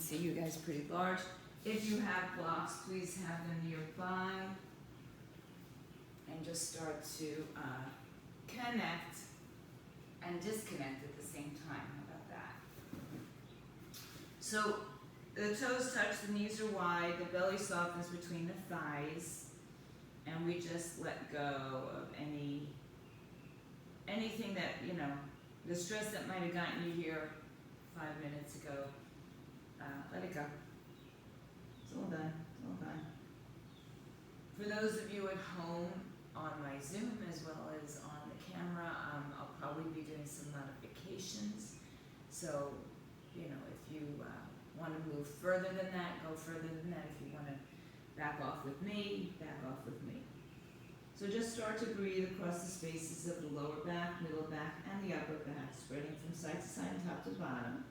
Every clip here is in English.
see you guys pretty large. If you have blocks, please have them nearby. And just start to connect and disconnect at the same time. How about that? So the toes touch, the knees are wide, the belly softens between the thighs, and we just let go of anything that, the stress that might have gotten you here 5 minutes ago. Let it go. It's all done. It's all done. For those of you at home on my Zoom as well as on the camera, I'll probably be doing some modifications. So, if you want to move further than that, go further than that. If you want to back off with me, back off with me. So just start to breathe across the spaces of the lower back, middle back, and the upper back, spreading from side to side, top to bottom.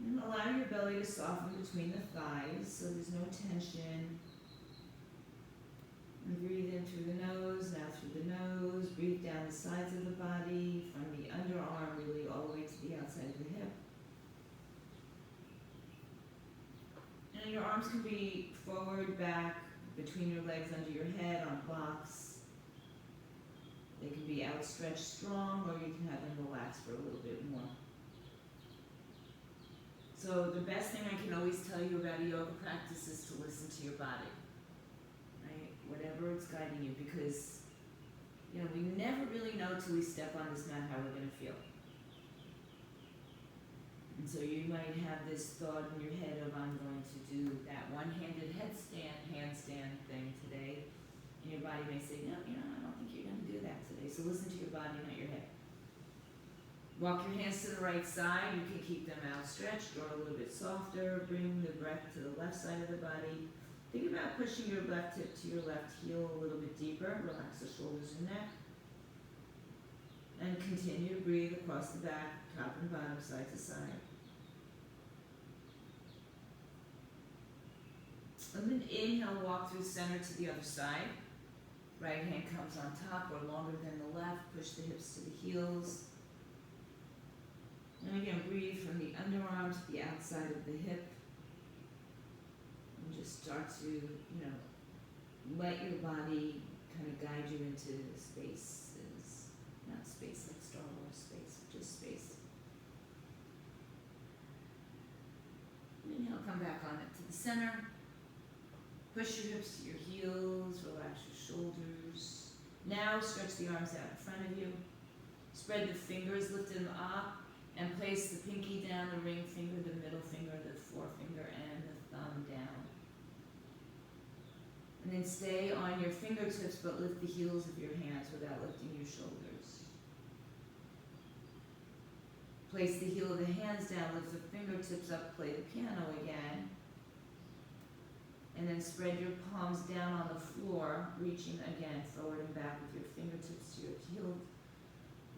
And allow your belly to soften between the thighs so there's no tension. And breathe in through the nose, now through the nose. Breathe down the sides of the body, from the underarm really all the way to the outside of the hip. And your arms can be forward, back, between your legs, under your head, on blocks. They can be outstretched strong, or you can have them relax for a little bit more. So the best thing I can always tell you about a yoga practice is to listen to your body, right? Whatever it's guiding you, because, we never really know till we step on this mat how we're going to feel. And so you might have this thought in your head of, I'm going to do that one-handed handstand thing today. And your body may say, no, I don't think you're going to do that today. So listen to your body, not your head. Walk your hands to the right side. You can keep them outstretched or a little bit softer. Bring the breath to the left side of the body. Think about pushing your left hip to your left heel a little bit deeper. Relax the shoulders and neck. And continue to breathe across the back, top and bottom, side to side. And then inhale, walk through center to the other side. Right hand comes on top or longer than the left. Push the hips to the heels. And again, breathe from the underarm to the outside of the hip. And just start to, let your body kind of guide you into spaces. Not space like Star Wars space, but just space. Inhale, come back on it to the center. Push your hips to your heels, relax your shoulders. Now stretch the arms out in front of you. Spread the fingers, lift them up. And place the pinky down, the ring finger, the middle finger, the forefinger, and the thumb down. And then stay on your fingertips, but lift the heels of your hands without lifting your shoulders. Place the heel of the hands down, lift the fingertips up, play the piano again. And then spread your palms down on the floor, reaching again forward and back with your fingertips to your heel.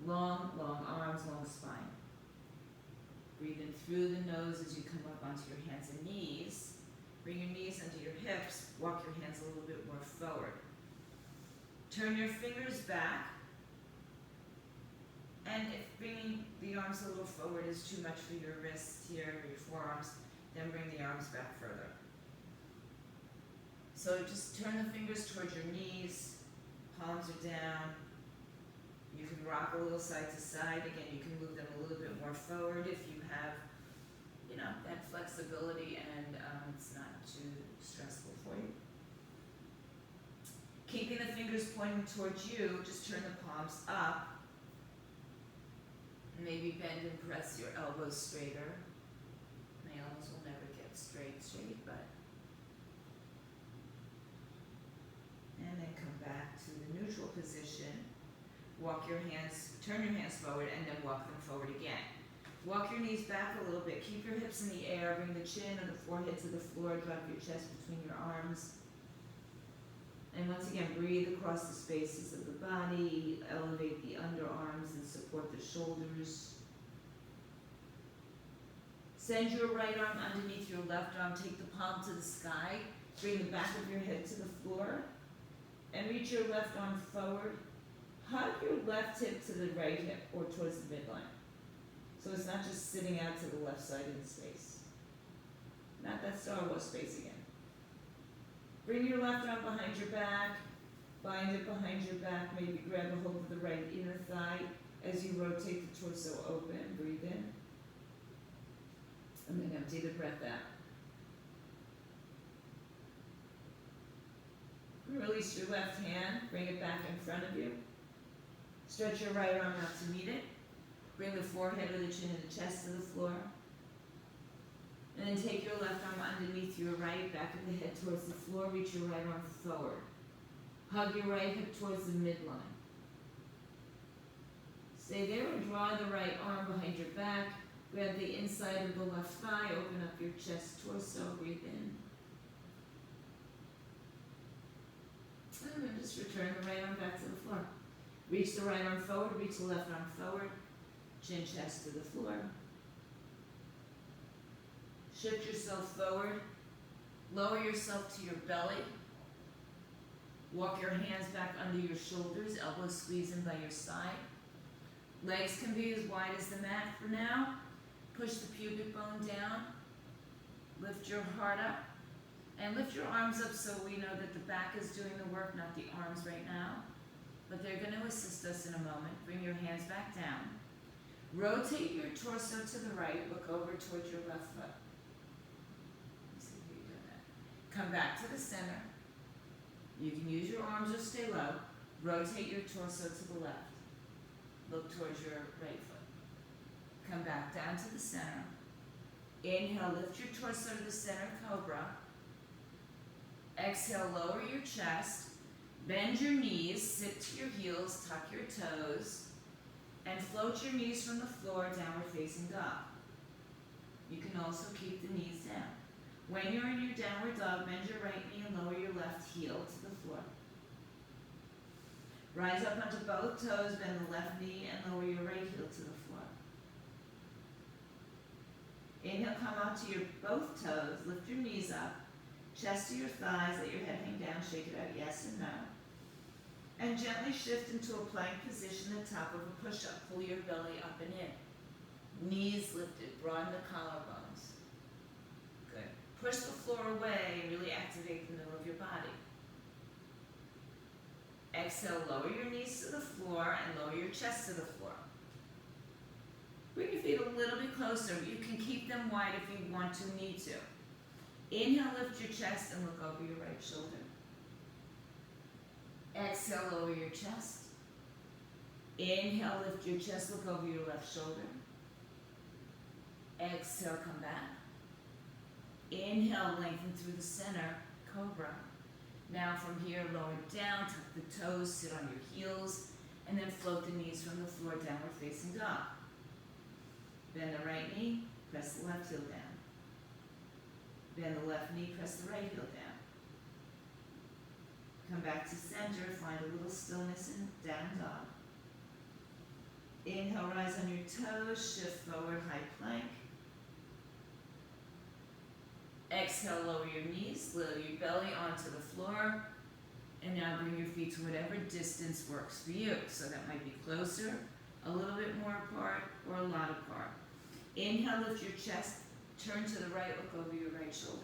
Long, long arms, long spine. Breathe in through the nose as you come up onto your hands and knees. Bring your knees under your hips. Walk your hands a little bit more forward. Turn your fingers back. And if bringing the arms a little forward is too much for your wrists here, or your forearms, then bring the arms back further. So just turn the fingers towards your knees. Palms are down. You can rock a little side to side. Again, you can move them a little bit more forward if you have, that flexibility and it's not too stressful for you. Keeping the fingers pointing towards you, just turn the palms up. Maybe bend and press your elbows straighter. My elbows will never get straight, but. And then come back to the neutral position. Turn your hands forward and then walk them forward again. Walk your knees back a little bit. Keep your hips in the air. Bring the chin or the forehead to the floor. Drop your chest between your arms. And once again, breathe across the spaces of the body. Elevate the underarms and support the shoulders. Send your right arm underneath your left arm. Take the palm to the sky. Bring the back of your head to the floor. And reach your left arm forward. Hug your left hip to the right hip or towards the midline. So it's not just sitting out to the left side of the space. Not that Star Wars space again. Bring your left arm behind your back, bind it behind your back, maybe grab a hold of the right inner thigh as you rotate the torso open. Breathe in. And then empty the breath out. Release your left hand, bring it back in front of you. Stretch your right arm out to meet it. Bring the forehead or the chin and the chest to the floor. And then take your left arm underneath your right, back of the head towards the floor. Reach your right arm forward. Hug your right hip towards the midline. Stay there and draw the right arm behind your back. Grab the inside of the left thigh. Open up your chest, torso. Breathe in. And then just return the right arm back to the floor. Reach the right arm forward. Reach the left arm forward. Chin, chest to the floor. Shift yourself forward. Lower yourself to your belly. Walk your hands back under your shoulders. Elbows squeeze in by your side. Legs can be as wide as the mat for now. Push the pubic bone down. Lift your heart up. And lift your arms up so we know that the back is doing the work, not the arms right now. But they're going to assist us in a moment. Bring your hands back down. Rotate your torso to the right. Look over towards your left foot. Let's see if you do that. Come back to the center. You can use your arms or stay low. Rotate your torso to the left. Look towards your right foot. Come back down to the center. Inhale, lift your torso to the center, cobra. Exhale, lower your chest. Bend your knees, sit to your heels, tuck your toes, and float your knees from the floor, downward facing dog. You can also keep the knees down. When you're in your downward dog, bend your right knee and lower your left heel to the floor. Rise up onto both toes, bend the left knee and lower your right heel to the floor. Inhale, come out to your both toes, lift your knees up, chest to your thighs, let your head hang down, shake it out, yes and no. And gently shift into a plank position at the top of a push-up. Pull your belly up and in. Knees lifted, broaden the collarbones. Good. Push the floor away and really activate the middle of your body. Exhale, lower your knees to the floor and lower your chest to the floor. Bring your feet a little bit closer. You can keep them wide if you want to, need to. Inhale, lift your chest and look over your right shoulder. Exhale, lower your chest. Inhale, lift your chest, look over your left shoulder. Exhale, come back. Inhale, lengthen through the center, cobra. Now from here, lower down, tuck the toes, sit on your heels, and then float the knees from the floor, downward facing dog. Bend the right knee, press the left heel down. Bend the left knee, press the right heel down. Come back to center, find a little stillness in down dog. Inhale, rise on your toes, shift forward, high plank. Exhale, lower your knees, lower your belly onto the floor. And now bring your feet to whatever distance works for you. So that might be closer, a little bit more apart, or a lot apart. Inhale, lift your chest, turn to the right, look over your right shoulder.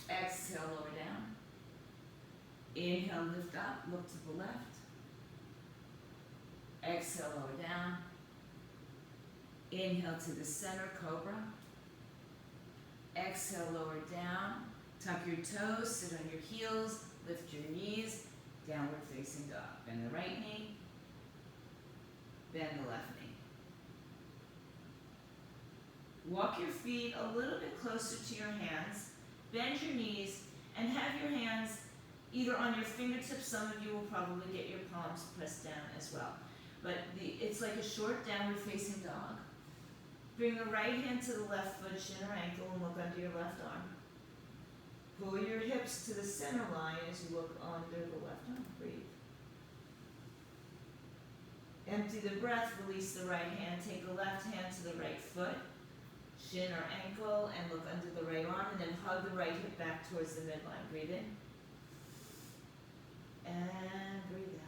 Exhale, lower down. Inhale, lift up, look to the left. Exhale, lower down. Inhale to the center, cobra. Exhale, lower down. Tuck your toes, sit on your heels, lift your knees, downward facing dog. Bend the right knee, bend the left knee. Walk your feet a little bit closer to your hands, bend your knees, and have your hands either on your fingertips. Some of you will probably get your palms pressed down as well. But it's like a short downward facing dog. Bring the right hand to the left foot, shin or ankle, and look under your left arm. Pull your hips to the center line as you look under the left arm. Breathe. Empty the breath, release the right hand, take the left hand to the right foot, shin or ankle, and look under the right arm, and then hug the right hip back towards the midline. Breathe in. And breathe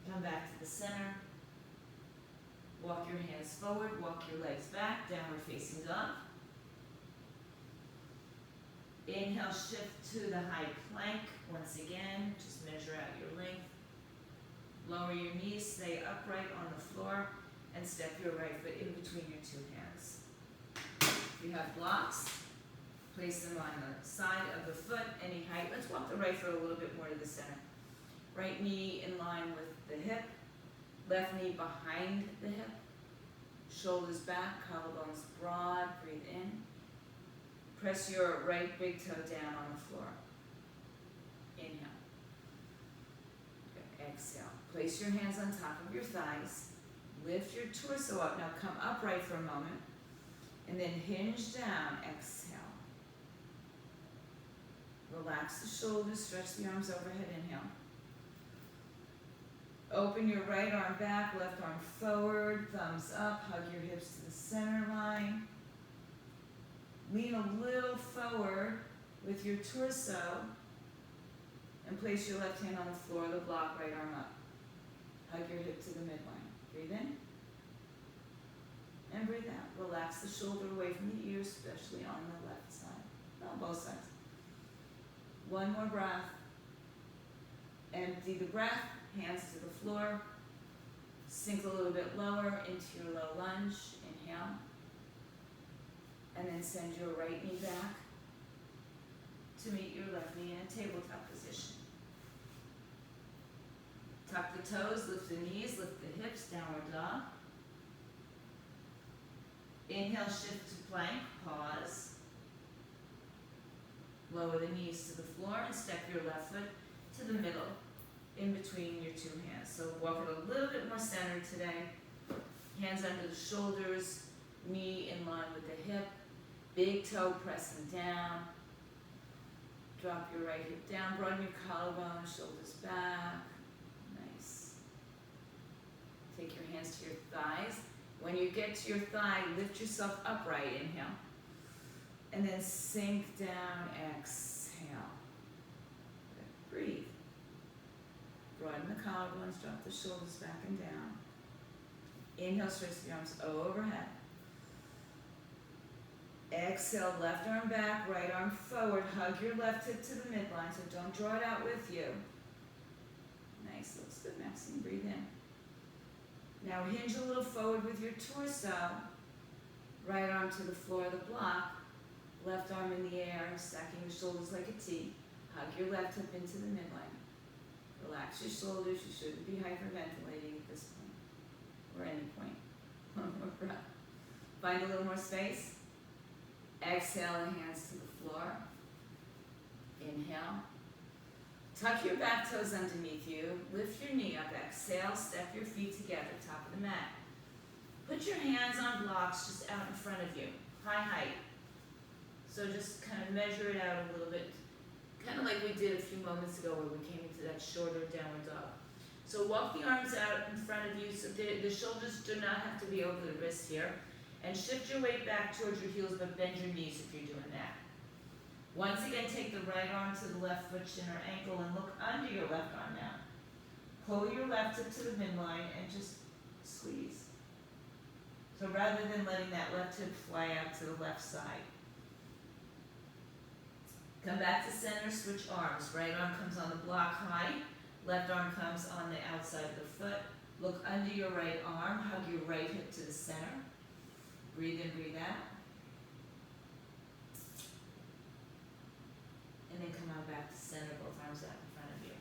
out. Come back to the center. Walk your hands forward, walk your legs back, downward facing dog. Inhale, shift to the high plank. Once again, just measure out your length. Lower your knees, stay upright on the floor, and step your right foot in between your two hands. If you have blocks, place them on the side of the foot, any height. Let's walk the right foot a little bit more to the center. Right knee in line with the hip, left knee behind the hip, shoulders back, collarbones broad, breathe in. Press your right big toe down on the floor. Inhale. Good. Exhale. Place your hands on top of your thighs. Lift your torso up. Now come upright for a moment. And then hinge down. Exhale. Relax the shoulders. Stretch the arms overhead. Inhale. Open your right arm back. Left arm forward. Thumbs up. Hug your hips to the center line. Lean a little forward with your torso. And place your left hand on the floor of the block. Right arm up. Hug your hip to the midline. Breathe in. And breathe out. Relax the shoulder away from the ear, especially on the left side. No, both sides. One more breath. Empty the breath. Hands to the floor. Sink a little bit lower into your low lunge. Inhale. And then send your right knee back to meet your left knee in a tabletop position. Tuck the toes, lift the knees, lift the hips, downward dog. Inhale, shift to plank, pause. Lower the knees to the floor and step your left foot to the middle, in between your two hands. So walk it a little bit more centered today. Hands under the shoulders, knee in line with the hip, big toe pressing down. Drop your right hip down, broaden your collarbone, shoulders back. Nice. Take your hands to your thighs. When you get to your thigh, lift yourself upright, inhale. And then sink down, exhale. Good. Breathe. Broaden the collarbones, drop the shoulders back and down. Inhale, stretch the arms overhead. Exhale, left arm back, right arm forward. Hug your left hip to the midline, so don't draw it out with you. Nice, looks good, Maxine. Breathe in. Now hinge a little forward with your torso. Right arm to the floor of the block. Left arm in the air, stacking the shoulders like a T. Hug your left hip into the midline. Relax your shoulders. You shouldn't be hyperventilating at this point, or any point. One more breath. Find a little more space. Exhale the hands to the floor. Inhale. Tuck your back toes underneath you. Lift your knee up. Exhale. Step your feet together, top of the mat. Put your hands on blocks just out in front of you, high height. So just kind of measure it out a little bit, kind of like we did a few moments ago where we came into that shorter downward dog. So walk the arms out in front of you so the shoulders do not have to be over the wrist here. And shift your weight back towards your heels, but bend your knees if you're doing that. Once again, take the right arm to the left foot, shin or ankle, and look under your left arm now. Pull your left hip to the midline and just squeeze. So rather than letting that left hip fly out to the left side. Come back to center, switch arms. Right arm comes on the block high. Left arm comes on the outside of the foot. Look under your right arm. Hug your right hip to the center. Breathe in, breathe out. And then come on back to center, both arms out in front of you.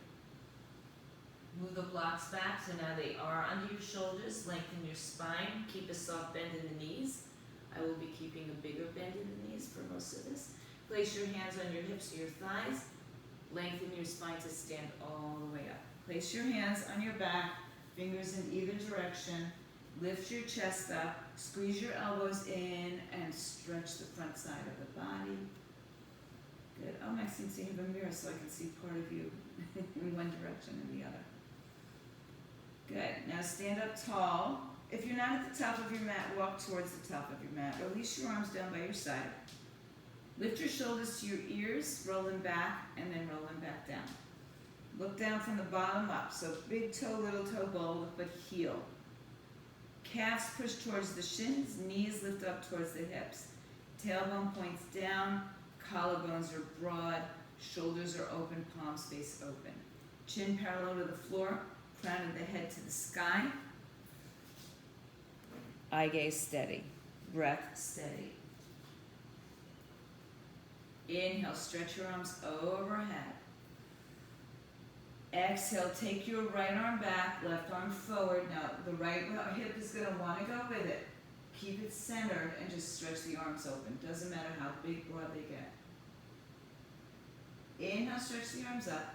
Move the blocks back so now they are under your shoulders. Lengthen your spine. Keep a soft bend in the knees. I will be keeping a bigger bend in the knees for most of this. Place your hands on your hips or your thighs. Lengthen your spine to stand all the way up. Place your hands on your back, fingers in either direction. Lift your chest up, squeeze your elbows in, and stretch the front side of the body. Good. Oh, Maxine, so you have a mirror so I can see part of you in one direction and the other. Good. Now stand up tall. If you're not at the top of your mat, walk towards the top of your mat. Release your arms down by your side. Lift your shoulders to your ears, roll them back, and then roll them back down. Look down from the bottom up. So big toe, little toe, bold, but heel. Calves push towards the shins, knees lift up towards the hips. Tailbone points down, collarbones are broad, shoulders are open, palms face open. Chin parallel to the floor, crown of the head to the sky. Eye gaze steady, breath steady. Inhale, stretch your arms overhead. Exhale, take your right arm back, left arm forward. Now, the right hip is going to want to go with it. Keep it centered and just stretch the arms open. Doesn't matter how big, broad they get. Inhale, stretch the arms up.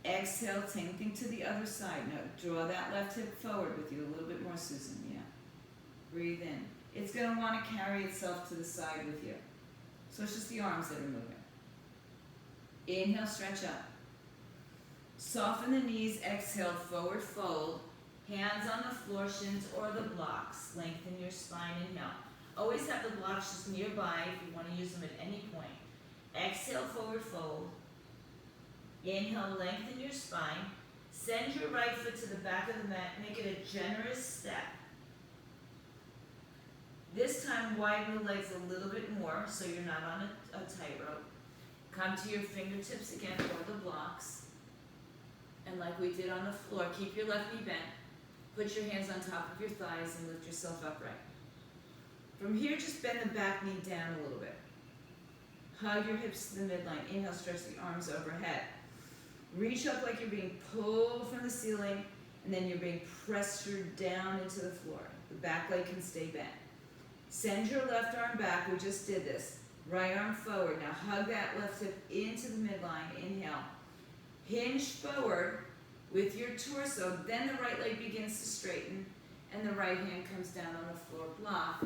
Exhale, same thing to the other side. Now, draw that left hip forward with you a little bit more, Susan. Yeah. Breathe in. It's going to want to carry itself to the side with you. So it's just the arms that are moving. Inhale, stretch up. Soften the knees, exhale, forward fold. Hands on the floor, shins or the blocks. Lengthen your spine, inhale. Always have the blocks just nearby if you want to use them at any point. Exhale, forward fold. Inhale, lengthen your spine. Send your right foot to the back of the mat. Make it a generous step. This time, widen the legs a little bit more so you're not on a tightrope. Come to your fingertips again or the blocks. And like we did on the floor, keep your left knee bent. Put your hands on top of your thighs and lift yourself upright. From here, just bend the back knee down a little bit. Hug your hips to the midline. Inhale, stretch the arms overhead. Reach up like you're being pulled from the ceiling, and then you're being pressured down into the floor. The back leg can stay bent. Send your left arm back. We just did this. Right arm forward. Now hug that left hip into the midline. Inhale. Hinge forward with your torso. Then the right leg begins to straighten, and the right hand comes down on the floor. Block.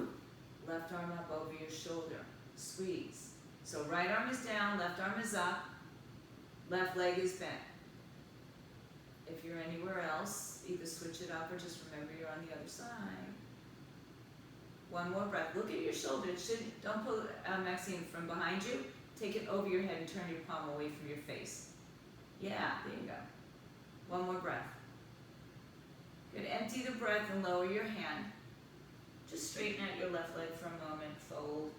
Left arm up over your shoulder. Squeeze. So right arm is down, left arm is up, left leg is bent. If you're anywhere else, either switch it up or just remember you're on the other side. One more breath. Look at your shoulder. Don't pull Maxine from behind you. Take it over your head and turn your palm away from your face. Yeah, there you go. One more breath. Good. Empty the breath and lower your hand. Just straighten out your left leg for a moment. Fold.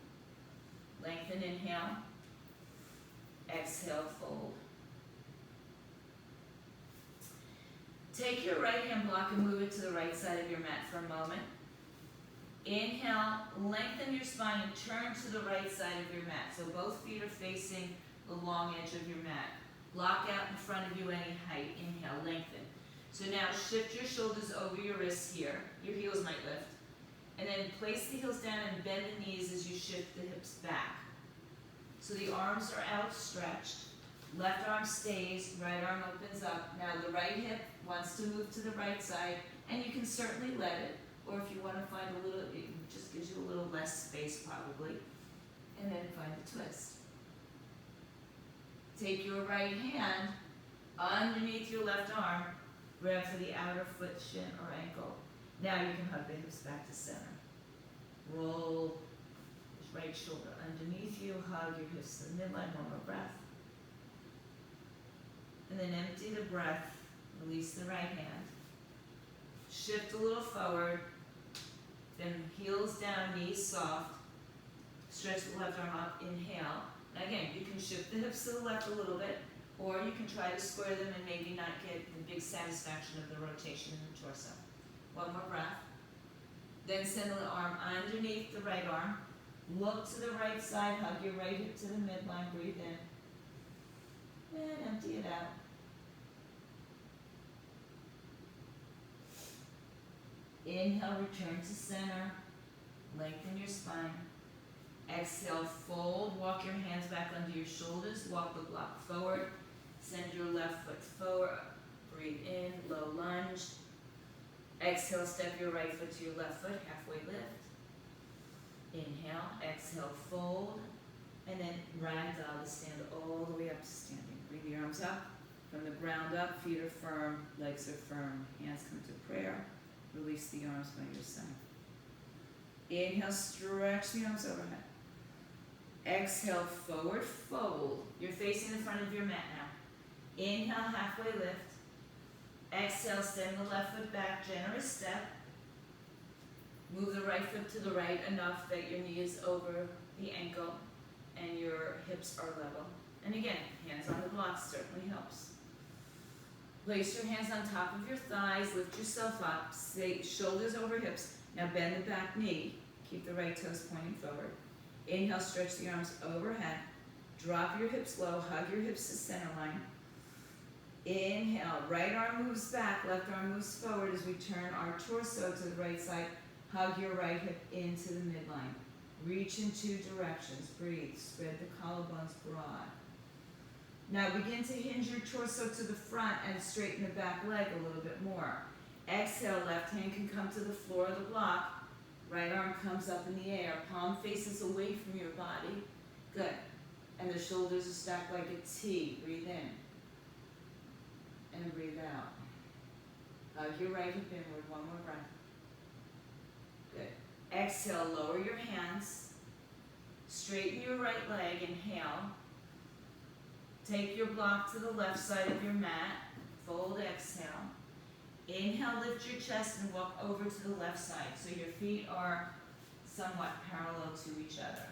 Lengthen, inhale. Exhale, fold. Take your right hand block and move it to the right side of your mat for a moment. Inhale, lengthen your spine and turn to the right side of your mat. So both feet are facing the long edge of your mat. Block out in front of you any height. Inhale, lengthen. So now shift your shoulders over your wrists here. Your heels might lift. And then place the heels down and bend the knees as you shift the hips back. So the arms are outstretched. Left arm stays, right arm opens up. Now the right hip wants to move to the right side, and you can certainly let it. Or if you want to find a little, it just gives you a little less space probably. And then find a twist. Take your right hand underneath your left arm, grab for the outer foot, shin, or ankle. Now you can hug the hips back to center. Roll the right shoulder underneath you, hug your hips to the midline, one more breath. And then empty the breath, release the right hand. Shift a little forward, then heels down, knees soft. Stretch the left arm up, inhale. Now again, you can shift the hips to the left a little bit, or you can try to square them and maybe not get the big satisfaction of the rotation in the torso. One more breath. Then send the arm underneath the right arm. Look to the right side, hug your right hip to the midline, breathe in. And empty it out. Inhale, return to center. Lengthen your spine. Exhale, fold. Walk your hands back under your shoulders. Walk the block forward. Send your left foot forward. Breathe in, low lunge. Exhale, step your right foot to your left foot, halfway lift. Inhale, exhale, fold. And then ragdoll to stand all the way up to standing. Bring the arms up. From the ground up, feet are firm, legs are firm. Hands come to prayer. Release the arms by your side. Inhale, stretch the arms overhead. Exhale, forward fold. You're facing the front of your mat now. Inhale, halfway lift. Exhale, send the left foot back, generous step. Move the right foot to the right enough that your knee is over the ankle and your hips are level. And again, hands on the blocks certainly helps. Place your hands on top of your thighs, lift yourself up, stay shoulders over hips. Now bend the back knee, keep the right toes pointing forward. Inhale, stretch the arms overhead. Drop your hips low, hug your hips to center line. Inhale, right arm moves back, left arm moves forward as we turn our torso to the right side. Hug your right hip into the midline. Reach in two directions. Breathe. Spread the collarbones broad. Now begin to hinge your torso to the front and straighten the back leg a little bit more. Exhale, left hand can come to the floor of the block. Right arm comes up in the air. Palm faces away from your body. Good. And the shoulders are stacked like a T. Breathe in. And breathe out. Hug your right hip inward. One more breath. Good. Exhale, lower your hands. Straighten your right leg. Inhale. Take your block to the left side of your mat. Fold, exhale. Inhale, lift your chest and walk over to the left side so your feet are somewhat parallel to each other.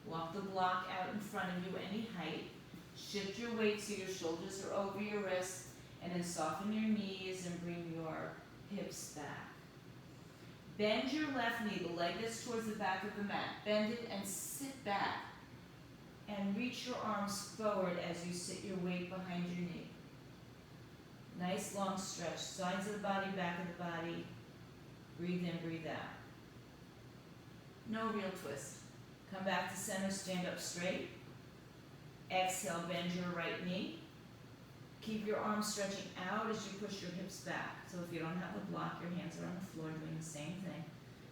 Walk the block out in front of you any height. Shift your weight so your shoulders are over your wrists, and then soften your knees and bring your hips back. Bend your left knee, the leg that's towards the back of the mat. Bend it and sit back. And reach your arms forward as you sit your weight behind your knee. Nice long stretch. Sides of the body, back of the body. Breathe in, breathe out. No real twist. Come back to center, stand up straight. Exhale, bend your right knee. Keep your arms stretching out as you push your hips back. So if you don't have a block, your hands are on the floor doing the same thing.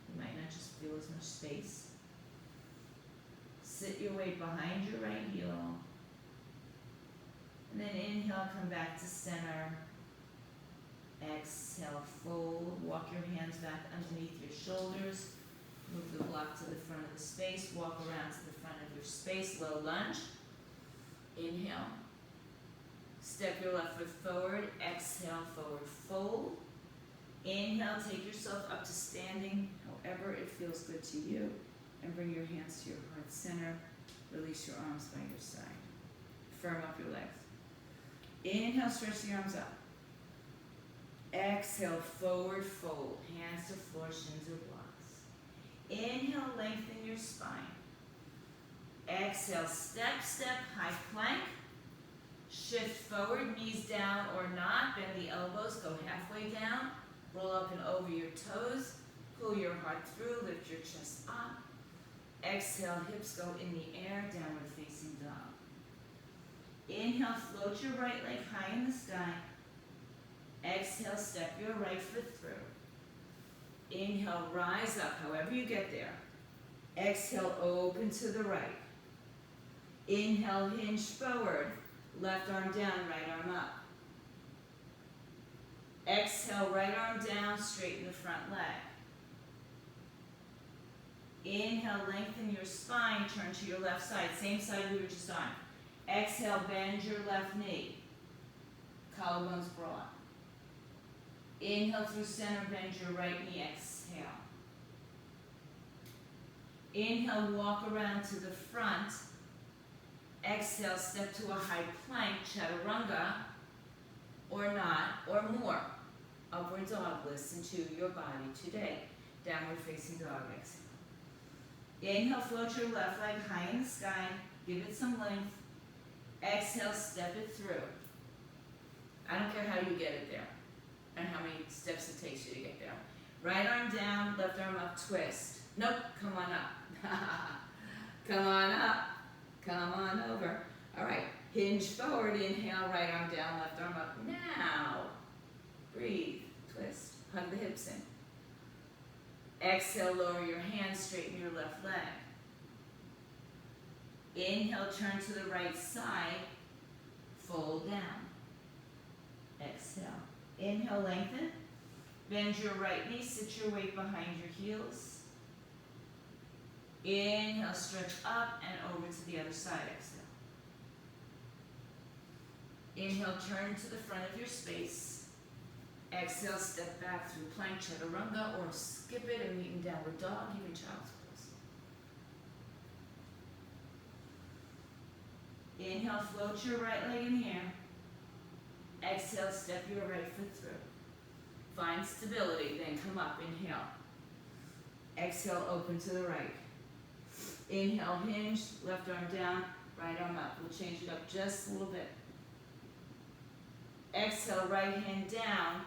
You might not just feel as much space. Sit your weight behind your right heel. And then inhale, come back to center. Exhale, fold. Walk your hands back underneath your shoulders. Move the block to the front of the space. Walk around to the front of your space. Low lunge. Inhale. Step your left foot forward. Exhale, forward fold. Inhale, take yourself up to standing, however it feels good to you. And bring your hands to your heart center. Release your arms by your side. Firm up your legs. Inhale, stretch the arms up. Exhale, forward fold. Hands to floor, shins or blocks. Inhale, lengthen your spine. Exhale, step, step, high plank. Shift forward, knees down or not. Bend the elbows, go halfway down. Roll up and over your toes. Pull your heart through, lift your chest up. Exhale, hips go in the air, downward facing dog. Inhale, float your right leg high in the sky. Exhale, step your right foot through. Inhale, rise up, however you get there. Exhale, open to the right. Inhale, hinge forward. Left arm down, right arm up. Exhale, right arm down, straighten the front leg. Inhale, lengthen your spine, turn to your left side, same side we were just on. Exhale, bend your left knee. Collarbones broad. Inhale through center, bend your right knee, exhale. Inhale, walk around to the front. Exhale, step to a high plank, chaturanga, or not, or more. Upward dog, listen to your body today. Downward facing dog, exhale. Inhale, float your left leg high in the sky, give it some length. Exhale, step it through. I don't care how you get it there, and how many steps it takes you to get there. Right arm down, left arm up, twist. Nope, come on up. Come on up. Come on over. All right, hinge forward, inhale, right arm down, left arm up. Now, breathe, twist, hug the hips in. Exhale, lower your hands, straighten your left leg. Inhale, turn to the right side, fold down. Exhale. Inhale, lengthen. Bend your right knee, sit your weight behind your heels. Inhale, stretch up and over to the other side, exhale. Inhale, turn to the front of your space. Exhale, step back through plank, chaturanga, or skip it and meet in downward dog, even child's pose. Inhale, float your right leg in the air. Exhale, step your right foot through. Find stability, then come up, inhale. Exhale, open to the right. Inhale, hinge, left arm down, right arm up. We'll change it up just a little bit. Exhale, right hand down,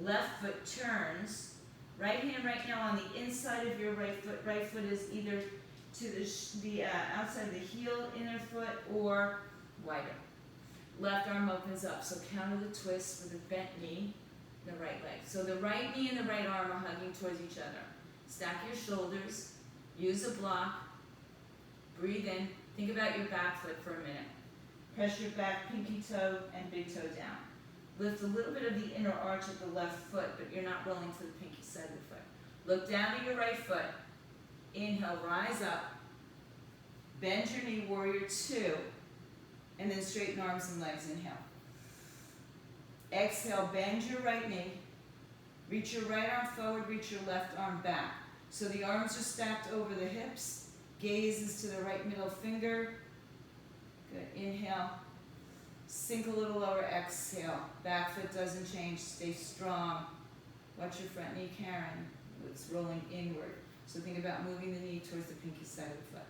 left foot turns. Right hand right now on the inside of your right foot. Right foot is either to the outside of the heel, inner foot, or wider. Left arm opens up, so counter the twist with the bent knee, the right leg. So the right knee and the right arm are hugging towards each other. Stack your shoulders, use a block, breathe in, think about your back foot for a minute. Press your back pinky toe and big toe down. Lift a little bit of the inner arch of the left foot, but you're not rolling to the pinky side of the foot. Look down at your right foot. Inhale, rise up. Bend your knee, warrior two. And then straighten arms and legs, inhale. Exhale, bend your right knee. Reach your right arm forward, reach your left arm back. So the arms are stacked over the hips. Gaze is to the right middle finger. Good, inhale. Sink a little lower, exhale. Back foot doesn't change, stay strong. Watch your front knee, Karen. It's rolling inward. So think about moving the knee towards the pinky side of the foot.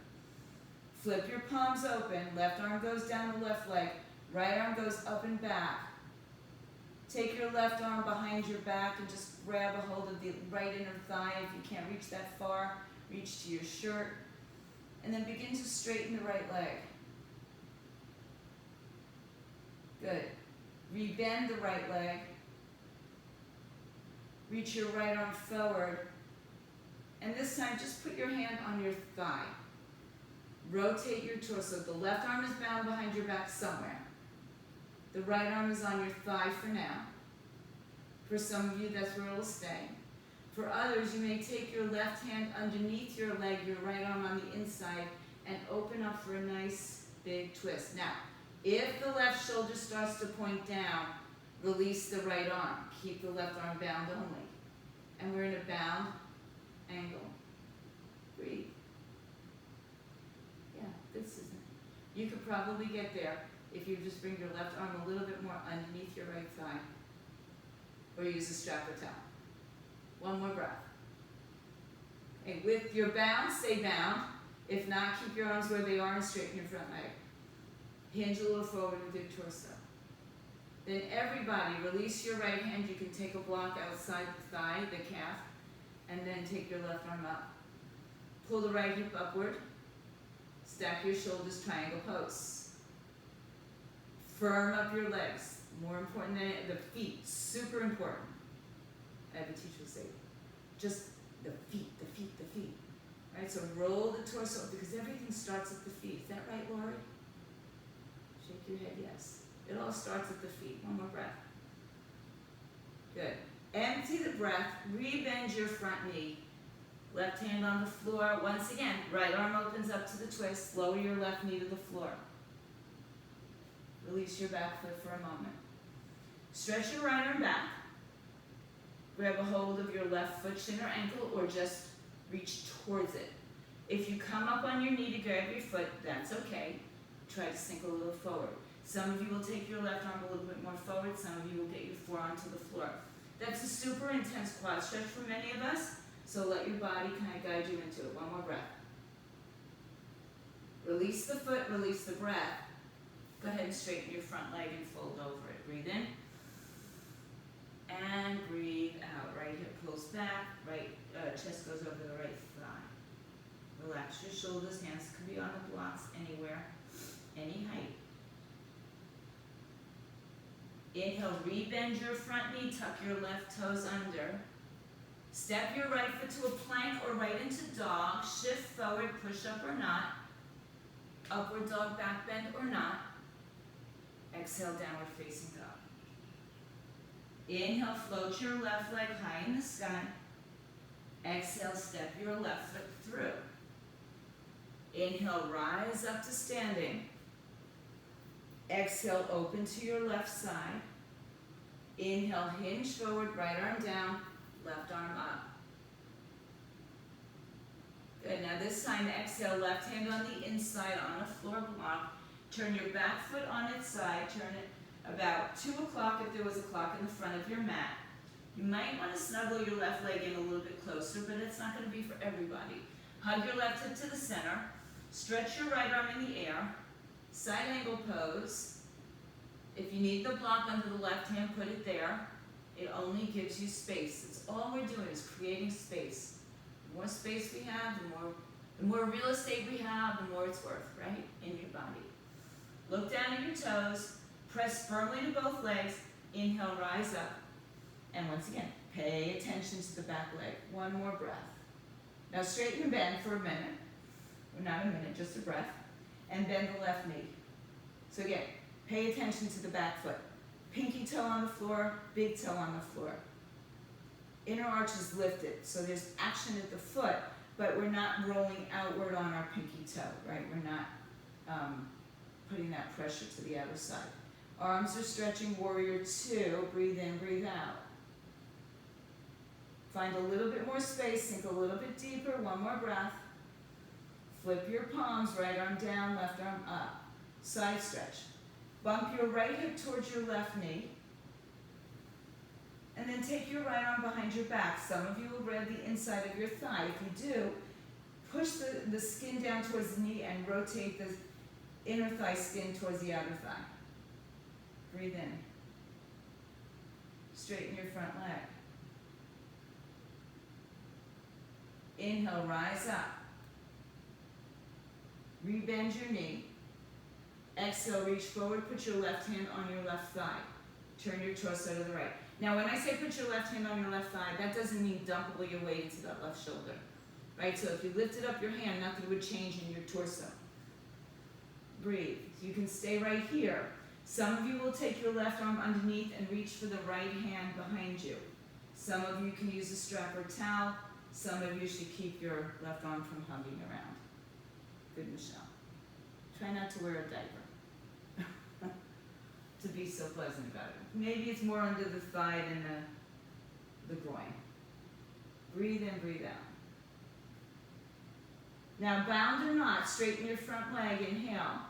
Flip your palms open. Left arm goes down the left leg. Right arm goes up and back. Take your left arm behind your back and just grab a hold of the right inner thigh. If you can't reach that far, reach to your shirt. And then begin to straighten the right leg. Good. Rebend the right leg. Reach your right arm forward. And this time, just put your hand on your thigh. Rotate your torso. The left arm is bound behind your back somewhere. The right arm is on your thigh for now. For some of you, that's where it'll stay. For others, you may take your left hand underneath your leg, your right arm on the inside, and open up for a nice big twist. Now, if the left shoulder starts to point down, release the right arm. Keep the left arm bound only. And we're in a bound angle. Breathe. Yeah, this isn't. You could probably get there if you just bring your left arm a little bit more underneath your right thigh. Or use a strap or towel. One more breath. Okay, with your bound, stay bound. If not, keep your arms where they are and straighten your front leg. Hinge a little forward with your torso. Then everybody, release your right hand. You can take a block outside the thigh, the calf, and then take your left arm up. Pull the right hip upward. Stack your shoulders, triangle pose. Firm up your legs. More important than the feet, super important. I have a teacher who say, just the feet, the feet, the feet. Right, so roll the torso because everything starts at the feet. Is that right, Lori? Shake your head, yes. It all starts at the feet. One more breath. Good. Empty the breath. Rebend your front knee. Left hand on the floor. Once again, right arm opens up to the twist. Lower your left knee to the floor. Release your back foot for a moment. Stretch your right arm back. Grab a hold of your left foot, shin or ankle, or just reach towards it. If you come up on your knee to grab your foot, that's okay. Try to sink a little forward. Some of you will take your left arm a little bit more forward. Some of you will get your forearm to the floor. That's a super intense quad stretch for many of us, so let your body kind of guide you into it. One more breath. Release the foot, release the breath. Go ahead and straighten your front leg and fold over it. Breathe in. And breathe out. Right hip pulls back, right chest goes over the right thigh. Relax your shoulders, hands can be on the blocks anywhere, any height. Inhale, rebend your front knee, tuck your left toes under. Step your right foot to a plank or right into dog. Shift forward, push up or not. Upward dog, back bend or not. Exhale, downward facing dog. Inhale, float your left leg high in the sky. Exhale, step your left foot through. Inhale, rise up to standing. Exhale, open to your left side. Inhale, hinge forward, right arm down, left arm up. Good, now this time exhale, left hand on the inside on a floor block. Turn your back foot on its side, turn it about 2 o'clock if there was a clock in the front of your mat. You might want to snuggle your left leg in a little bit closer, but it's not going to be for everybody. Hug your left hip to the center, stretch your right arm in the air, side angle pose. If you need the block under the left hand, put it there. It only gives you space. It's all we're doing is creating space. The more space we have, the more real estate we have, the more it's worth, right? In your body. Look down at your toes, press firmly to both legs, inhale, rise up. And once again, pay attention to the back leg. One more breath. Now straighten and bend for a minute. Or not a minute, just a breath. And bend the left knee. So again, pay attention to the back foot. Pinky toe on the floor, big toe on the floor. Inner arch is lifted, so there's action at the foot, but we're not rolling outward on our pinky toe, right? We're not putting that pressure to the outer side. Arms are stretching, warrior two. Breathe in, breathe out. Find a little bit more space, sink a little bit deeper, one more breath. Flip your palms, right arm down, left arm up. Side stretch. Bump your right hip towards your left knee. And then take your right arm behind your back. Some of you will grab the inside of your thigh. If you do, push the skin down towards the knee and rotate the inner thigh skin towards the outer thigh. Breathe in. Straighten your front leg. Inhale, rise up. Rebend your knee. Exhale, reach forward, put your left hand on your left thigh. Turn your torso to the right. Now when I say put your left hand on your left thigh, that doesn't mean dump all your weight into that left shoulder. Right, so if you lifted up your hand, nothing would change in your torso. Breathe. You can stay right here. Some of you will take your left arm underneath and reach for the right hand behind you. Some of you can use a strap or towel. Some of you should keep your left arm from hugging around. Good, Michelle. Try not to wear a diaper. To be so pleasant about it. Maybe it's more under the thigh than the groin. Breathe in, breathe out. Now, bound or not, straighten your front leg, inhale.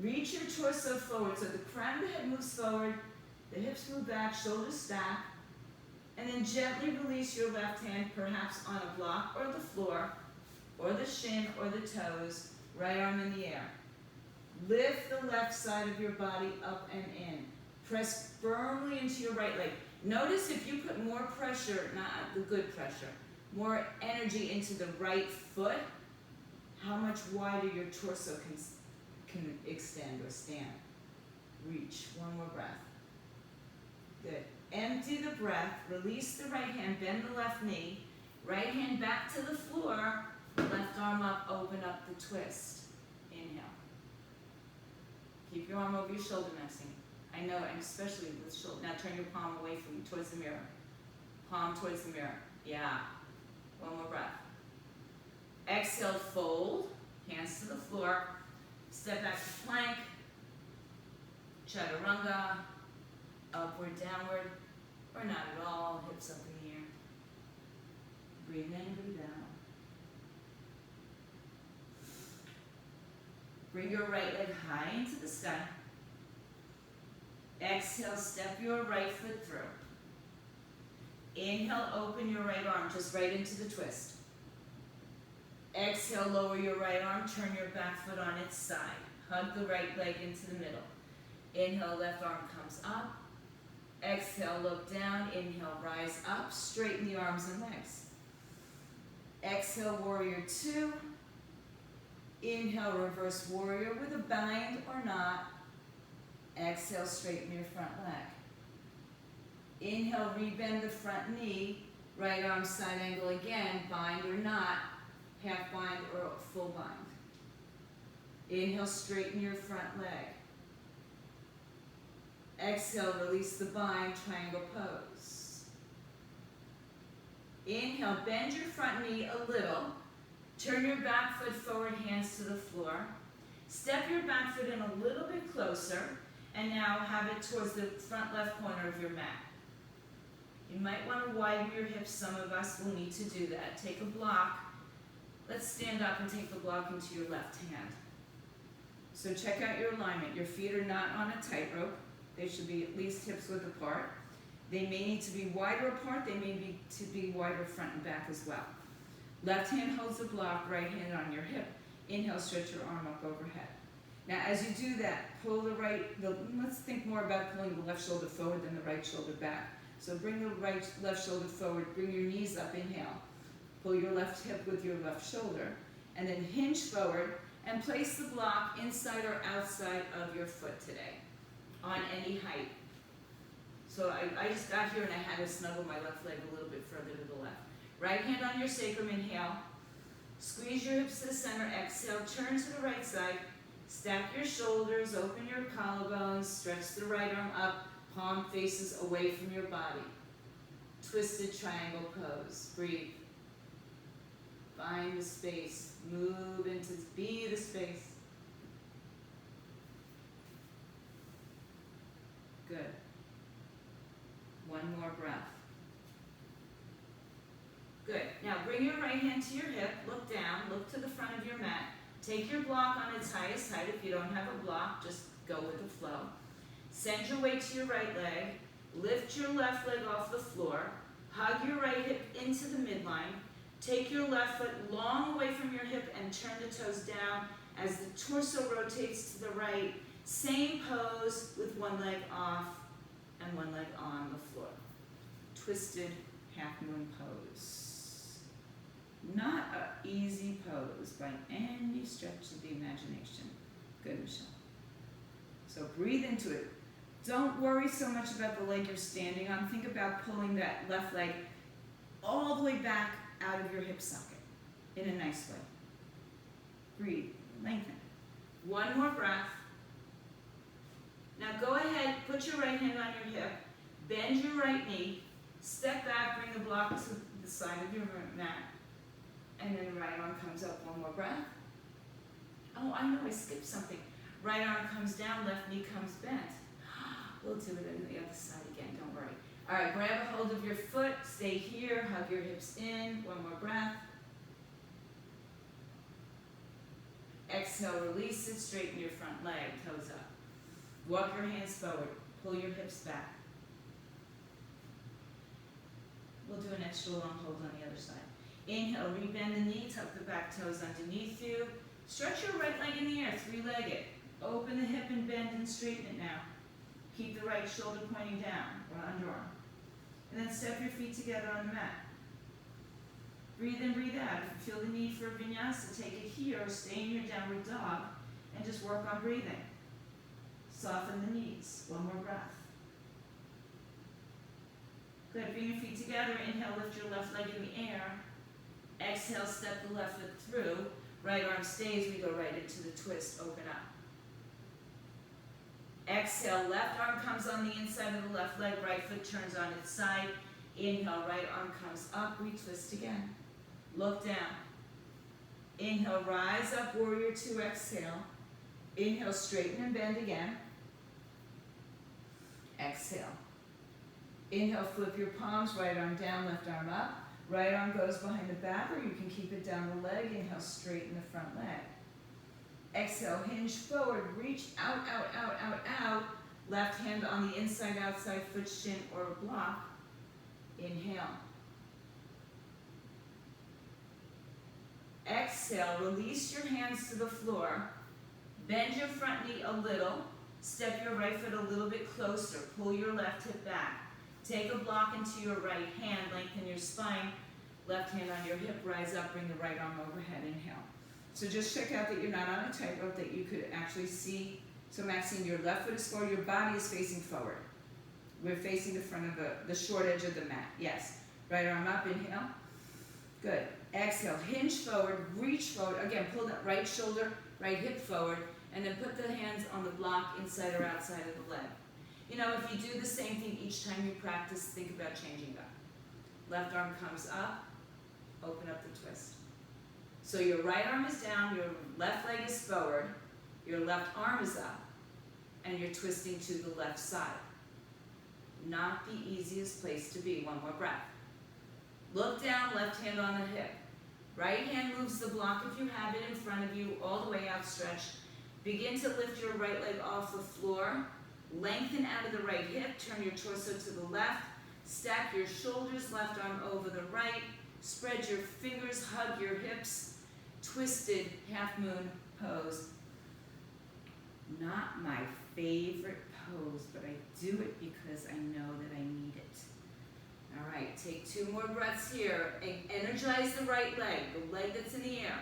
Reach your torso forward so the crown of the head moves forward, the hips move back, shoulders stack, and then gently release your left hand, perhaps on a block or the floor, or the shin or the toes, right arm in the air. Lift the left side of your body up and in. Press firmly into your right leg. Notice if you put more pressure, not the good pressure, more energy into the right foot, how much wider your torso can extend or stand. Reach. One more breath. Good. Empty the breath. Release the right hand. Bend the left knee. Right hand back to the floor. Left arm up. Open up the twist. Inhale. Keep your arm over your shoulder, Maxine. I know, and especially with shoulder. Now turn your palm away from you, towards the mirror. Palm towards the mirror. Yeah. One more breath. Exhale, fold. Hands to the floor. Step back to plank. Chaturanga. Upward, downward. Or not at all. Hips up in the air. Breathe in, breathe out. Bring your right leg high into the sky. Exhale, step your right foot through. Inhale, open your right arm just right into the twist. Exhale, lower your right arm, turn your back foot on its side. Hug the right leg into the middle. Inhale, left arm comes up. Exhale, look down. Inhale, rise up. Straighten the arms and legs. Exhale, warrior two. Inhale, reverse warrior with a bind or not. Exhale, straighten your front leg. Inhale, rebend the front knee. Right arm side angle again, bind or not. Half bind or full bind. Inhale, straighten your front leg. Exhale, release the bind, triangle pose. Inhale, bend your front knee a little. Turn your back foot forward, hands to the floor. Step your back foot in a little bit closer and now have it towards the front left corner of your mat. You might want to widen your hips. Some of us will need to do that. Take a block. Let's stand up and take the block into your left hand. So check out your alignment. Your feet are not on a tightrope. They should be at least hips width apart. They may need to be wider apart. They may need to be wider front and back as well. Left hand holds the block, right hand on your hip. Inhale, stretch your arm up overhead. Now as you do that, pull let's think more about pulling the left shoulder forward than the right shoulder back. So bring the left shoulder forward, bring your knees up, inhale. Pull your left hip with your left shoulder, and then hinge forward and place the block inside or outside of your foot today, on any height. So I just got here and I had to snuggle my left leg a little bit further to the left. Right hand on your sacrum, inhale. Squeeze your hips to the center, exhale, turn to the right side. Stack your shoulders, open your collarbones, stretch the right arm up, palm faces away from your body. Twisted triangle pose. Breathe. Find the space. Move into, be the space. Good. One more breath. Good. Now bring your right hand to your hip, look down, look to the front of your mat. Take your block on its highest height. If you don't have a block, just go with the flow. Send your weight to your right leg. Lift your left leg off the floor. Hug your right hip into the midline. Take your left foot long away from your hip and turn the toes down as the torso rotates to the right. Same pose with one leg off and one leg on the floor. Twisted half moon pose. Not an easy pose by any stretch of the imagination. Good, Michelle. So breathe into it. Don't worry so much about the leg you're standing on. Think about pulling that left leg all the way back out of your hip socket in a nice way. Breathe, lengthen. One more breath. Now go ahead, put your right hand on your hip, bend your right knee, step back, bring the block to the side of your mat, and then right arm comes up. One more breath. Oh, I know I skipped something. Right arm comes down, left knee comes bent. We'll do it on the other side again, don't worry. All right, grab a hold of your foot, stay here, hug your hips in. One more breath. Exhale, release it, straighten your front leg, toes up. Walk your hands forward, pull your hips back. We'll do an extra long hold on the other side. Inhale, rebend the knee, tuck the back toes underneath you. Stretch your right leg in the air, three-legged. Open the hip and bend and straighten it now. Keep the right shoulder pointing down, or underarm. And then step your feet together on the mat. Breathe in, breathe out. If you feel the need for a vinyasa, take it here, or stay in your downward dog, and just work on breathing. Soften the knees. One more breath. Good. Bring your feet together. Inhale, lift your left leg in the air. Exhale, step the left foot through. Right arm stays. We go right into the twist. Open up. Exhale, left arm comes on the inside of the left leg. Right foot turns on its side. Inhale, right arm comes up. We twist again. Look down. Inhale, rise up, warrior two. Exhale. Inhale, straighten and bend again. Exhale. Inhale, flip your palms, right arm down, left arm up. Right arm goes behind the back, or you can keep it down the leg. Inhale, straighten the front leg. Exhale, hinge forward, reach out, out, out, out, out. Left hand on the inside, outside foot, shin, or block. Inhale. Exhale, release your hands to the floor. Bend your front knee a little. Step your right foot a little bit closer. Pull your left hip back. Take a block into your right hand. Lengthen your spine. Left hand on your hip. Rise up. Bring the right arm overhead. Inhale. So just check out that you're not on a tightrope, that you could actually see. So Maxine, your left foot is forward. Your body is facing forward. We're facing the front of the short edge of the mat. Yes. Right arm up. Inhale. Good. Exhale. Hinge forward. Reach forward. Again, pull that right shoulder, right hip forward. And then put the hands on the block inside or outside of the leg. You know, if you do the same thing each time you practice, think about changing up. Left arm comes up, open up the twist. So your right arm is down, your left leg is forward, your left arm is up. and you're twisting to the left side. Not the easiest place to be. One more breath. Look down, left hand on the hip. Right hand moves the block if you have it in front of you, all the way outstretched. Begin to lift your right leg off the floor. Lengthen out of the right hip. Turn your torso to the left. Stack your shoulders, left arm over the right. Spread your fingers, hug your hips. Twisted half moon pose. Not my favorite pose, but I do it because I know that I need it. All right, take 2 more breaths here. Energize the right leg, the leg that's in the air.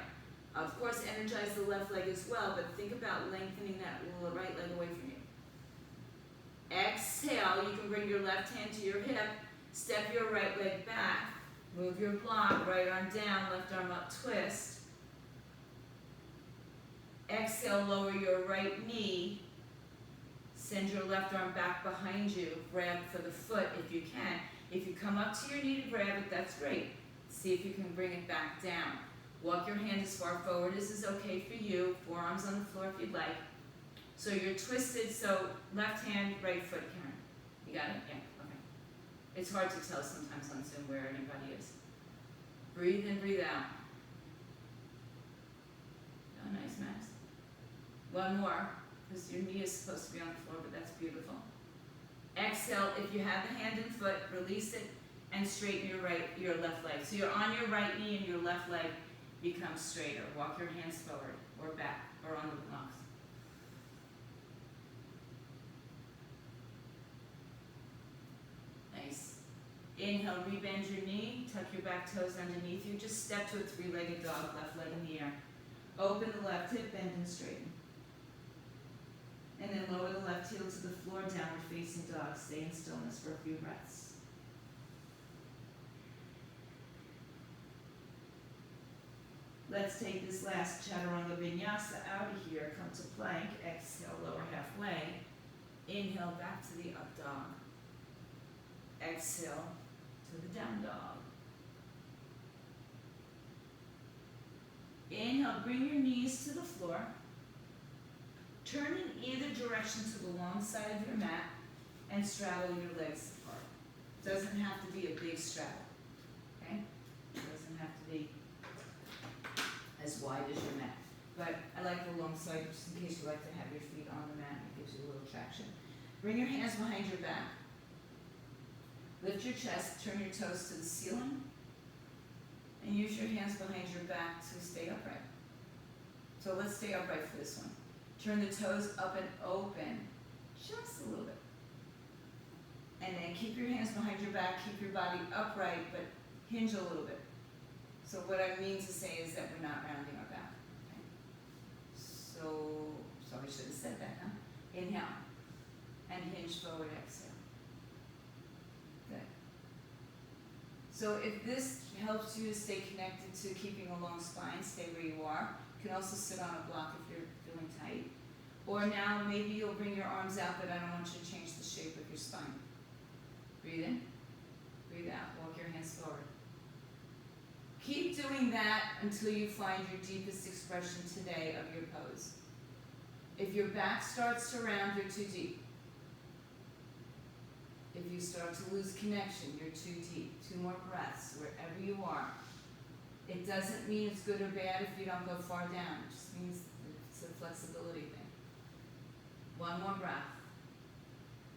Of course, energize the left leg as well, but think about lengthening that right leg away from you. Exhale, you can bring your left hand to your hip, step your right leg back, move your block, right arm down, left arm up, twist. Exhale, lower your right knee, send your left arm back behind you, grab for the foot if you can. If you come up to your knee to grab it, that's great. See if you can bring it back down. Walk your hand as far forward as is okay for you, forearms on the floor if you'd like. So you're twisted, so left hand, right foot, Karen. You got it? Yeah, okay. It's hard to tell sometimes on Zoom where anybody is. Breathe in, breathe out. Oh, nice, Max. One more, because your knee is supposed to be on the floor, but that's beautiful. Exhale, if you have the hand and foot, release it and straighten your left leg. So you're on your right knee and your left leg becomes straighter. Walk your hands forward or back or on the blocks. Nice. Inhale, rebend your knee, tuck your back toes underneath you. Just step to a 3-legged dog, left leg in the air. Open the left hip, bend and straighten. And then lower the left heel to the floor, downward facing dog. Stay in stillness for a few breaths. Let's take this last chaturanga vinyasa out of here. Come to plank. Exhale, lower halfway. Inhale, back to the up dog. Exhale to the down dog. Inhale, bring your knees to the floor. Turn in either direction to the long side of your mat and straddle your legs apart. Doesn't have to be a big straddle, okay? Doesn't have to be as wide as your mat. But I like the long side just in case you like to have your feet on the mat. It gives you a little traction. Bring your hands behind your back. Lift your chest, turn your toes to the ceiling, and use your hands behind your back to stay upright. So let's stay upright for this one. Turn the toes up and open, just a little bit. And then keep your hands behind your back, keep your body upright, but hinge a little bit. So what I mean to say is that we're not rounding our back. Okay? So I should have said that, huh? Inhale, and hinge forward, exhale. Good. So if this helps you to stay connected to keeping a long spine, stay where you are. You can also sit on a block if you're feeling tight. Or now maybe you'll bring your arms out, but I don't want you to change the shape of your spine. Breathe in, breathe out, walk your hands forward. Keep doing that until you find your deepest expression today of your pose. If your back starts to round, you're too deep. If you start to lose connection, you're too deep. 2 more breaths, wherever you are. It doesn't mean it's good or bad if you don't go far down. It just means it's a flexibility thing. 1 more breath.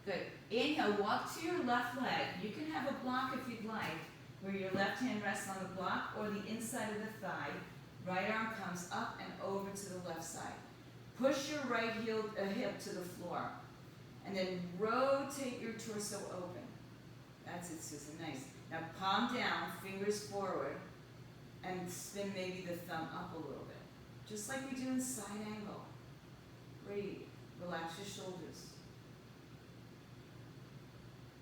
Good. Inhale, walk to your left leg. You can have a block if you'd like, where your left hand rests on the block or the inside of the thigh. Right arm comes up and over to the left side. Push your right hip to the floor. And then rotate your torso open. That's it, Susan. Nice. Now palm down, fingers forward, and spin maybe the thumb up a little bit. Just like we do in side angle. Breathe. Relax your shoulders.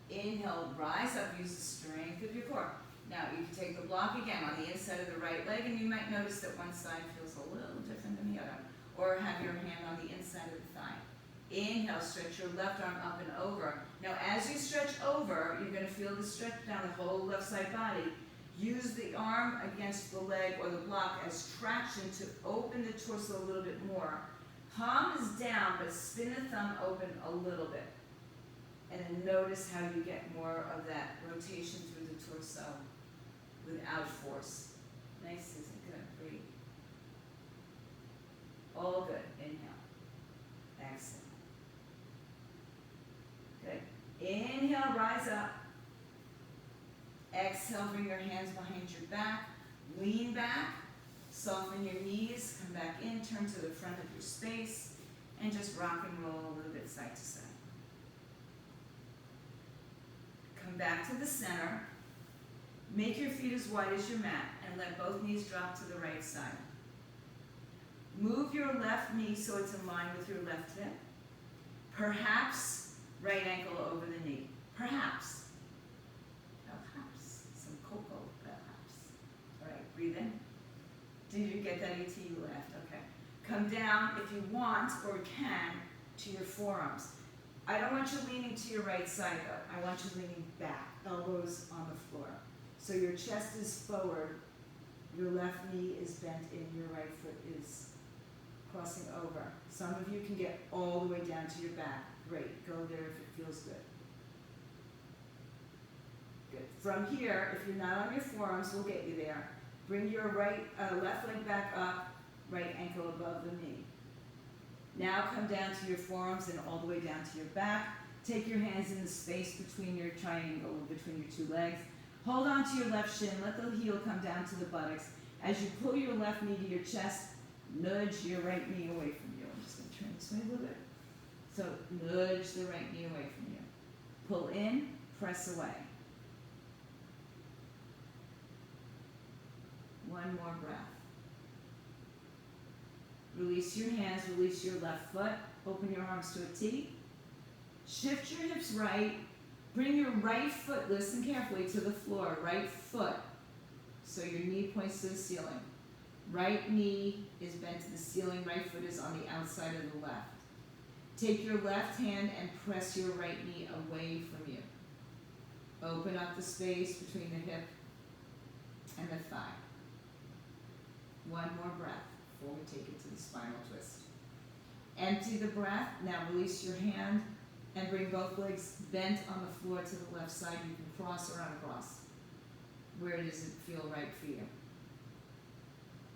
Inhale, rise up, use the strength of your core. Now you can take the block again on the inside of the right leg, and you might notice that one side feels a little different than the other. Or have your hand on the inside of the thigh. Inhale, stretch your left arm up and over. Now as you stretch over, you're going to feel the stretch down the whole left side body. Use the arm against the leg or the block as traction to open the torso a little bit more. Palm is down, but spin the thumb open a little bit. And then notice how you get more of that rotation through the torso without force. Nice, Susan. Good. Breathe. All good. Inhale. Exhale. Good. Inhale, rise up. Exhale, bring your hands behind your back. Lean back. Soften your knees. Come back in. Turn to the front of your space. And just rock and roll a little bit side to side. Come back to the center. Make your feet as wide as your mat and let both knees drop to the right side. Move your left knee so it's in line with your left hip. Perhaps right ankle over the knee. Perhaps. Perhaps. Some cocoa, perhaps. All right, breathe in. Did you get that ET? You laughed. Okay. Come down, if you want or can, to your forearms. I don't want you leaning to your right side though. I want you leaning back, elbows on the floor. So your chest is forward, your left knee is bent in, your right foot is crossing over. Some of you can get all the way down to your back. Great, go there if it feels good. Good. From here, if you're not on your forearms, we'll get you there. Bring your left leg back up, right ankle above the knee. Now come down to your forearms and all the way down to your back. Take your hands in the space between your triangle, between your two legs. Hold on to your left shin. Let the heel come down to the buttocks. As you pull your left knee to your chest, nudge your right knee away from you. I'm just going to turn this way a little bit. So nudge the right knee away from you. Pull in, press away. One more breath. Release your hands, release your left foot. Open your arms to a T. Shift your hips right. Bring your right foot, listen carefully, to the floor. Right foot. So your knee points to the ceiling. Right knee is bent to the ceiling. Right foot is on the outside of the left. Take your left hand and press your right knee away from you. Open up the space between the hip and the thigh. One more breath before we take it to the spinal twist. Empty the breath. Now release your hand and bring both legs bent on the floor to the left side. You can cross or uncross. Where does it feel right for you?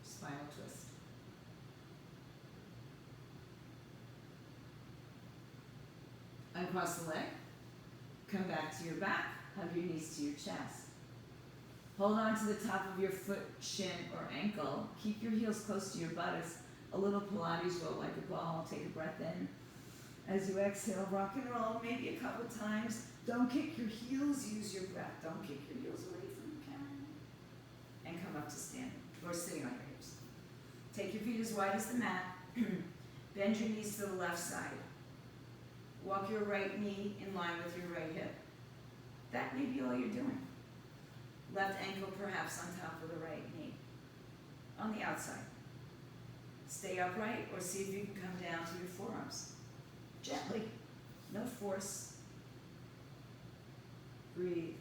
Spinal twist. Uncross the leg. Come back to your back. Hug your knees to your chest. Hold on to the top of your foot, shin, or ankle. Keep your heels close to your buttocks. A little Pilates roll like a ball. Take a breath in. As you exhale, rock and roll maybe a couple times. Don't kick your heels. Use your breath. Don't kick your heels away from the camera. And come up to standing or sitting on your hips. Take your feet as wide as the mat. Bend your knees to the left side. Walk your right knee in line with your right hip. That may be all you're doing. Left ankle perhaps on top of the right knee. On the outside. Stay upright or see if you can come down to your forearms. Gently. No force. Breathe.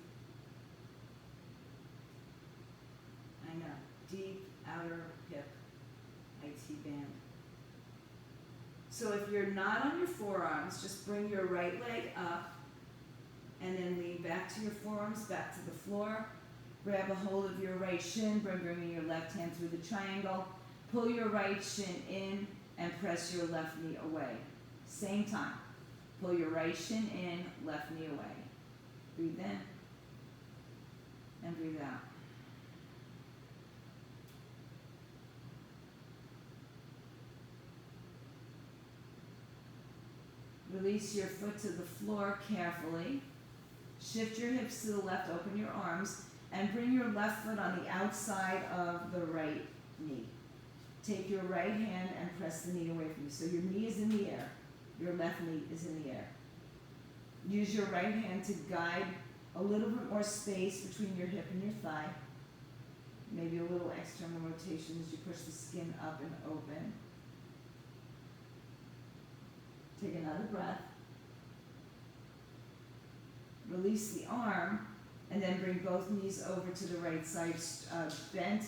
I know. Deep outer hip. IT band. So if you're not on your forearms, just bring your right leg up and then lean back to your forearms, back to the floor. Grab a hold of your right shin, bringing your left hand through the triangle. Pull your right shin in and press your left knee away. Same time. Pull your right shin in, left knee away. Breathe in and breathe out. Release your foot to the floor carefully. Shift your hips to the left, open your arms, and bring your left foot on the outside of the right knee. Take your right hand and press the knee away from you. So your knee is in the air. Your left knee is in the air. Use your right hand to guide a little bit more space between your hip and your thigh. Maybe a little external rotation as you push the skin up and open. Take another breath. Release the arm, and then bring both knees over to the right side, bent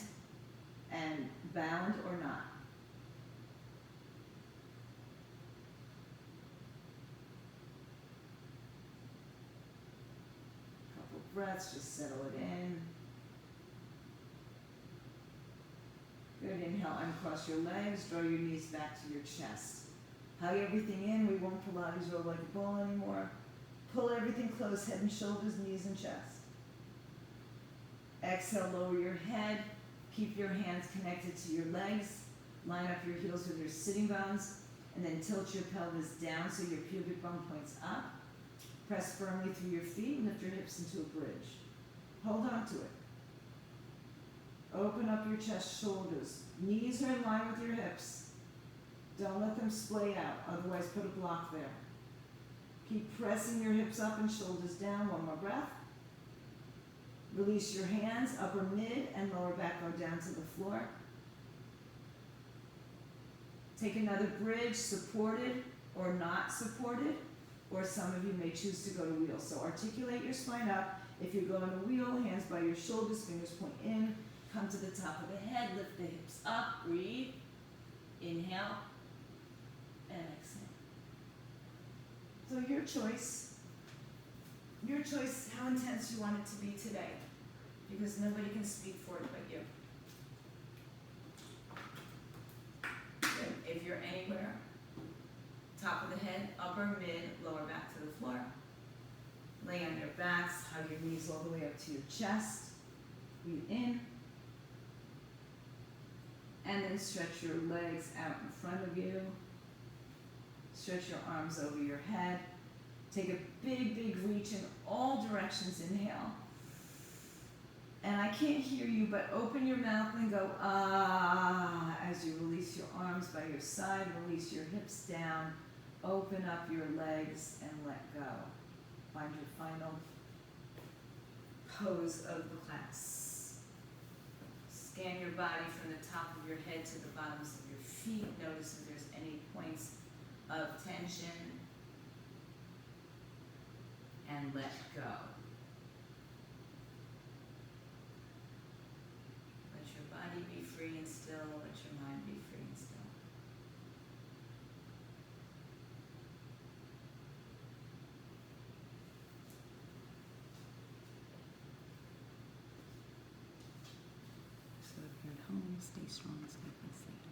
and bound or not. breaths, just settle it in. Good, inhale, uncross your legs, draw your knees back to your chest. Hug everything in, we won't Pilates roll like a ball anymore. Pull everything close, head and shoulders, knees and chest. Exhale, lower your head, keep your hands connected to your legs, line up your heels with your sitting bones, and then tilt your pelvis down so your pubic bone points up. Press firmly through your feet and lift your hips into a bridge. Hold on to it. Open up your chest, shoulders. Knees are in line with your hips. Don't let them splay out, otherwise put a block there. Keep pressing your hips up and shoulders down. One more breath. Release your hands, upper mid and lower back go down to the floor. Take another bridge, supported or not supported, or some of you may choose to go to wheel. So articulate your spine up. If you're going to wheel, hands by your shoulders, fingers point in, come to the top of the head, lift the hips up, breathe, inhale, and exhale. So your choice how intense you want it to be today, because nobody can speak for it but you. Good. If you're anywhere, top of the head, upper, mid, lower back to the floor. Lay on your backs, hug your knees all the way up to your chest. Breathe in. And then stretch your legs out in front of you. Stretch your arms over your head. Take a big, big reach in all directions. Inhale. And I can't hear you, but open your mouth and go, ah, as you release your arms by your side, release your hips down, open up your legs and let go. Find your final pose of the class. Scan your body from the top of your head to the bottoms of your feet. Notice if there's any points of tension. And let go. Let your body be free and still. Let your mind be free and still. So if you're at home, stay strong, stay safe.